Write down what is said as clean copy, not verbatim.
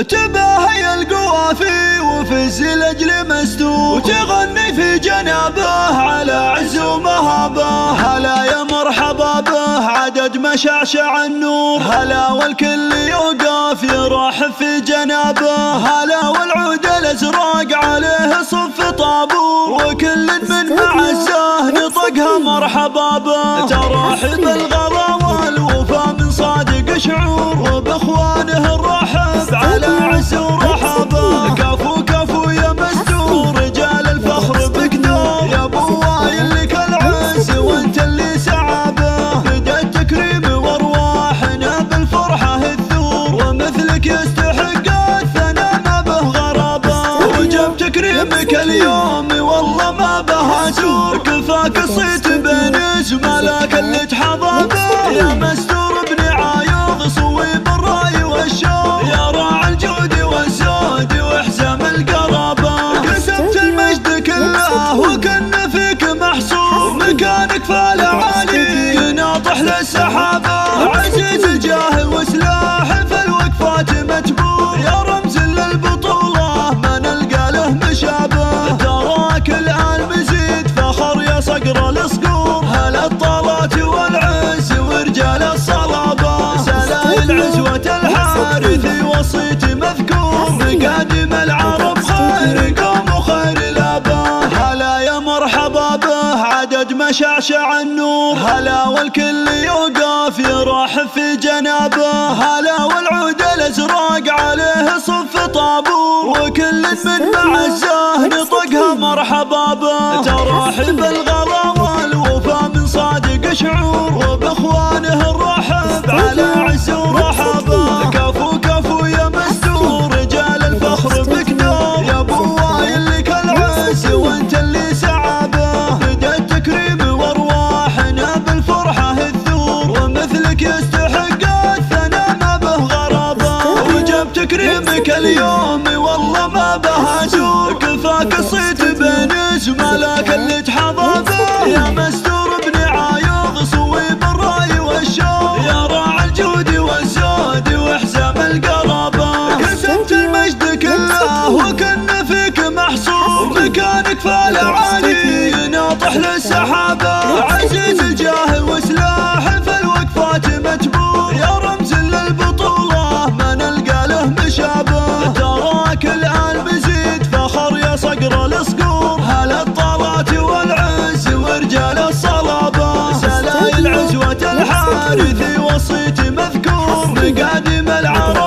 تباهي القوافي وفز الأجل مستور، وتغني في جنابه على عز ومهابه. هلا يا مرحبا به عدد مشعشع النور، هلا والكل يوقف يرحب في جنابه. هلا والعود الأزرق عليه صف طابور، وكل من معزه نطقها مرحبا به. تراحب الغلا والوفا من صادق شعور، وباخوانه الرحب على عز ورحابه. كفو كفو يا مستور رجال الفخر بقدور، يا ابو وايل لك العز وانت اللي سعابه. بدا التكريم وارواحنا بالفرحه الثور، ومثلك يستحق الثناء ما به غرابه. وجب تكريمك اليوم والله ما به زور، كفاك صيت بين زملاك اللي تحظى به. يا مستور ابن عايض صويب الراي والشوق، يا راعي الجود والزود وحزام القرابة. كسبت المجد كله وكن فيك محصور، مكانك فالعالي يناطح للسحابة. عزيز الجاه وسلاح في الوقفات متبور، يا رمز للبطولة ما نلقى له مشابه. تراك الآن مزيد فخر يا صقر الصقور، هلا الطالات والعز ورجال الصلابة. سلايل عزوة الحارثي وصيت مذكور، مقادم العرب خير قوم وخير الآباء. هلا يا مرحبا به عدد مشعشع النور، هلا والكل يوقف يرحب في جنابه. هلا والعود الأزرق عليه صف طابور، وكل من معزه نطقها مرحبا به. تراحب الغلا والوفا من صادق شعور، وباخوانه الرحب على عز ورحابه. كفو كفو يا مستور رجال الفخر بقدور، يا ابو وايل لك العز وانت اللي سعابه. بدا التكريم وارواحنا بالفرحه الثور، ومثلك يستحق الثناء ما به غرابه. وجب تكريمك اليوم والله ما به زور، كفاك صيت بين زملاك اللي تحظى به. يا مستور ابن عايض صويب الراي والشوق، يا راعي الجود والزود وحزام القرابة. كسبت المجد كله وكن فيك محصور، مكانك فالعالي يناطح للسحابة. عزيز الجاه وسلاح في الوقفات متبور، يا رمز للبطولة ما نلقى له مشابه. تراك الآن مزيد فخر يا صقر الصقور، هلا الطالات والعز ورجال الصلابة. سلايل عزوة الحارثي وصيت مذكور، مقادم العرب